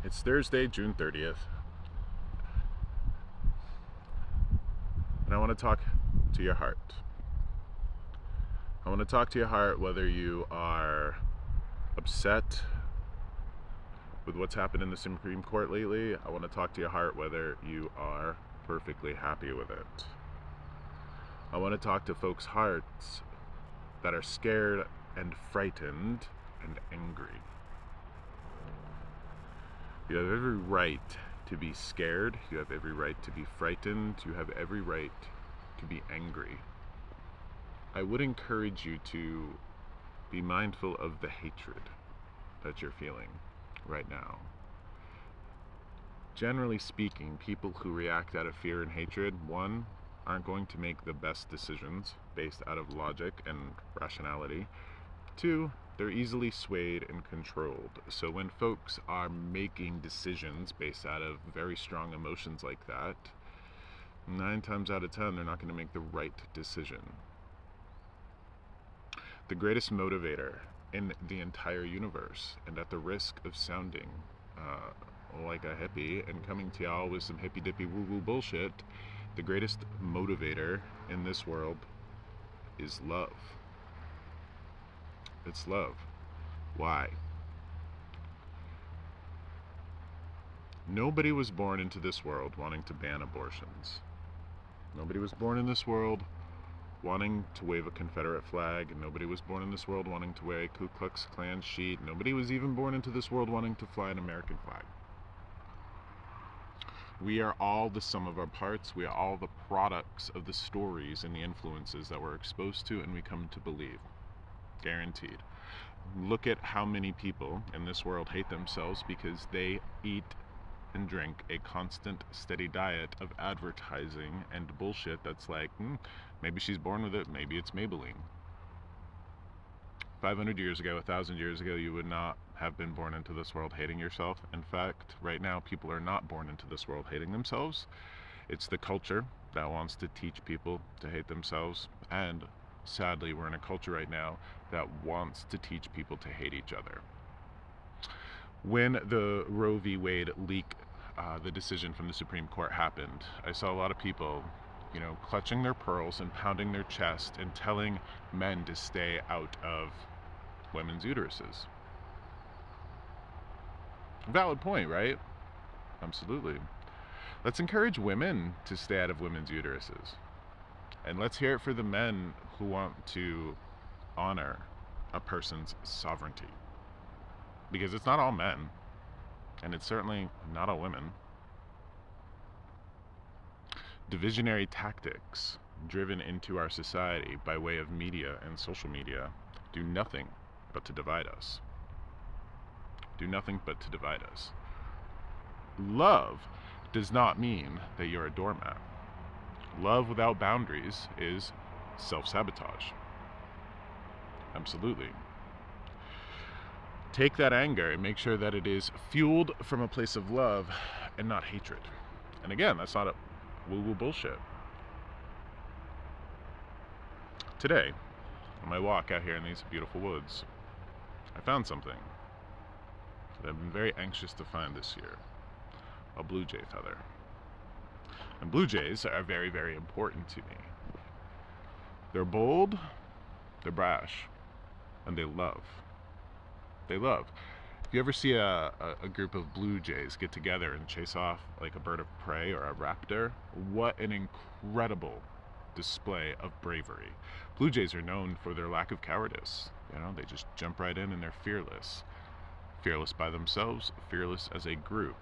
It's Thursday, June 30th, and I want to talk to your heart. I want to talk to your heart whether you are upset with what's happened in the Supreme Court lately. I want to talk to your heart whether you are perfectly happy with it. I want to talk to folks' hearts that are scared and frightened and angry. You have every right to be scared. You have every right to be frightened. You have every right to be angry. I would encourage you to be mindful of the hatred that you're feeling right now. Generally speaking, people who react out of fear and hatred, one, aren't going to make the best decisions based out of logic and rationality. Two, they're easily swayed and controlled. So when folks are making decisions based out of very strong emotions like that, 9 times out of 10, they're not going to make the right decision. The greatest motivator in the entire universe, and at the risk of sounding like a hippie and coming to y'all with some hippy dippy woo woo bullshit, the greatest motivator in this world is love. It's love. Why? Nobody was born into this world wanting to ban abortions. Nobody was born in this world wanting to wave a Confederate flag. Nobody was born in this world wanting to wear a Ku Klux Klan sheet. Nobody was even born into this world wanting to fly an American flag. We are all the sum of our parts. We are all the products of the stories and the influences that we're exposed to and we come to believe. Guaranteed. Look at how many people in this world hate themselves because they eat and drink a constant, steady diet of advertising and bullshit that's like, maybe she's born with it, maybe it's Maybelline. 500 years ago, 1,000 years ago, you would not have been born into this world hating yourself. In fact, right now, people are not born into this world hating themselves. It's the culture that wants to teach people to hate themselves, and sadly, we're in a culture right now that wants to teach people to hate each other. When the Roe v. Wade leak, the decision from the Supreme Court happened, I saw a lot of people, clutching their pearls and pounding their chest and telling men to stay out of women's uteruses. Valid point, right? Absolutely. Let's encourage women to stay out of women's uteruses. And let's hear it for the men who want to honor a person's sovereignty. Because it's not all men, and it's certainly not all women. Divisionary tactics driven into our society by way of media and social media do nothing but to divide us. Do nothing but to divide us. Love does not mean that you're a doormat. Love without boundaries is self-sabotage. Absolutely. Take that anger and make sure that it is fueled from a place of love and not hatred. And again, that's not a woo-woo bullshit. Today, on my walk out here in these beautiful woods, I found something that I've been very anxious to find this year. A blue jay feather. And blue jays are very, very important to me. They're bold, they're brash, and they love. They love. If you ever see a group of blue jays get together and chase off like a bird of prey or a raptor, what an incredible display of bravery. Blue jays are known for their lack of cowardice. They just jump right in and they're fearless. Fearless by themselves, fearless as a group.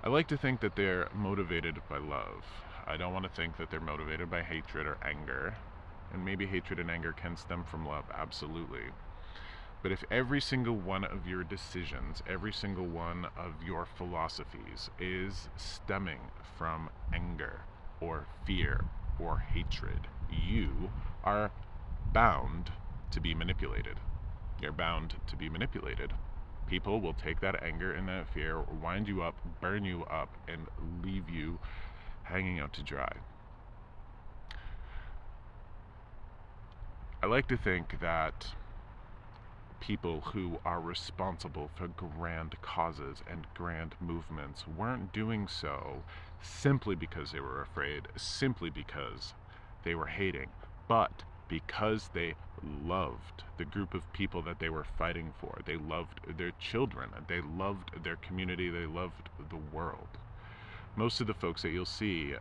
I like to think that they're motivated by love. I don't want to think that they're motivated by hatred or anger. And maybe hatred and anger can stem from love, absolutely. But if every single one of your decisions, every single one of your philosophies is stemming from anger or fear or hatred, you are bound to be manipulated. You're bound to be manipulated. People will take that anger and that fear, wind you up, burn you up, and leave you hanging out to dry. I like to think that people who are responsible for grand causes and grand movements weren't doing so simply because they were afraid, simply because they were hating, but because they loved the group of people that they were fighting for. They loved their children, they loved their community, they loved the world. Most of the folks that you'll see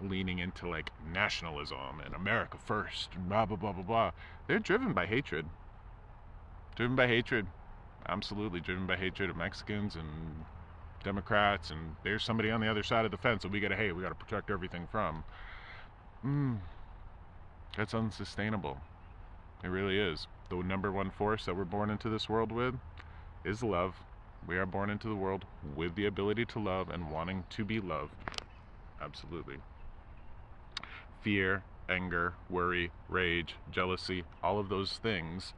leaning into like nationalism and America first and blah blah blah blah blah, they're driven by hatred. Driven by hatred. Absolutely driven by hatred of Mexicans and Democrats, and there's somebody on the other side of the fence that we gotta protect everything from. That's unsustainable. It really is. The number one force that we're born into this world with is love. We are born into the world with the ability to love and wanting to be loved. Absolutely. Fear, anger, worry, rage, jealousy, all of those things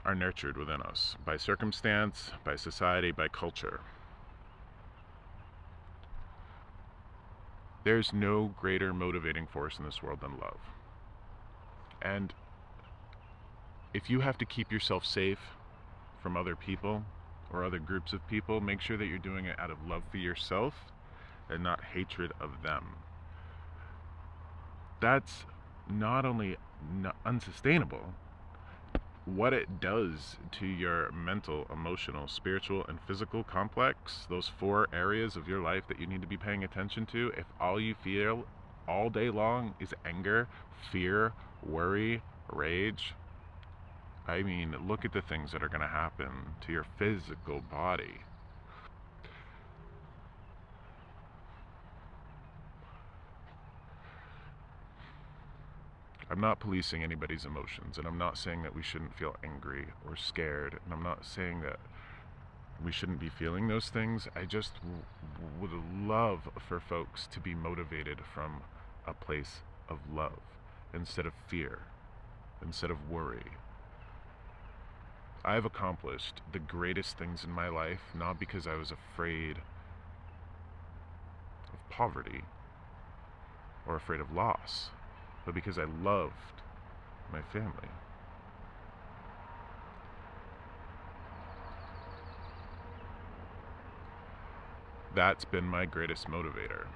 are nurtured within us by circumstance, by society, by culture. There's no greater motivating force in this world than love. And if you have to keep yourself safe from other people or other groups of people, make sure that you're doing it out of love for yourself and not hatred of them. That's not only unsustainable, what it does to your mental, emotional, spiritual, and physical complex, those 4 areas of your life that you need to be paying attention to, if all you feel all day long is anger, fear, worry, rage, I mean, look at the things that are going to happen to your physical body. I'm not policing anybody's emotions, and I'm not saying that we shouldn't feel angry or scared, and I'm not saying that we shouldn't be feeling those things. I just would love for folks to be motivated from a place of love instead of fear, instead of worry. I've accomplished the greatest things in my life not because I was afraid of poverty or afraid of loss, but because I loved my family. That's been my greatest motivator.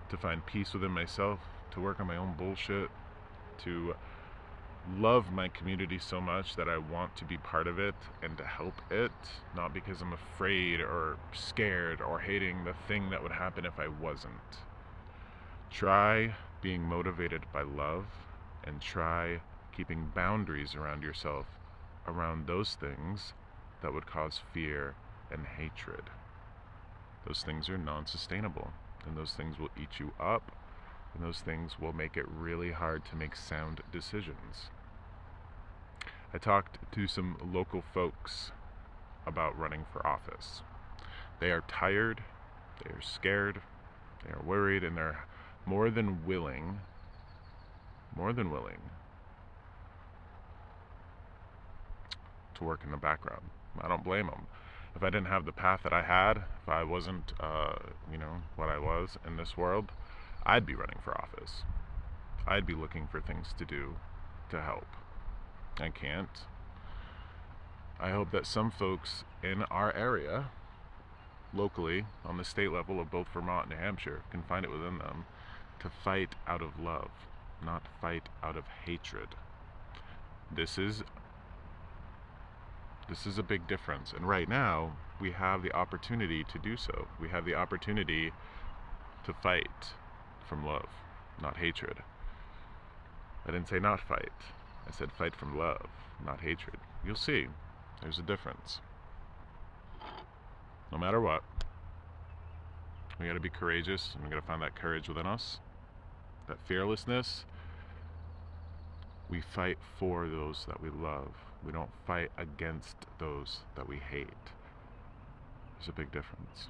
To find peace within myself, to work on my own bullshit, to love my community so much that I want to be part of it and to help it, not because I'm afraid or scared or hating the thing that would happen if I wasn't. Try being motivated by love, and try keeping boundaries around yourself around those things that would cause fear and hatred. Those things are non-sustainable, and those things will eat you up, and those things will make it really hard to make sound decisions. I talked to some local folks about running for office. They are tired, they are scared, they are worried, and they're more than willing to work in the background. I don't blame them. If I didn't have the path that I had, if I wasn't, what I was in this world, I'd be running for office. I'd be looking for things to do to help. I can't. I hope that some folks in our area, locally, on the state level of both Vermont and New Hampshire, can find it within them to fight out of love, not fight out of hatred. This is a big difference, and right now we have the opportunity to do so. We have the opportunity to fight from love, not hatred. I didn't say not fight. I said fight from love, not hatred. You'll see, there's a difference. No matter what, we gotta be courageous, and we gotta find that courage within us, that fearlessness. We fight for those that we love. We don't fight against those that we hate. There's a big difference.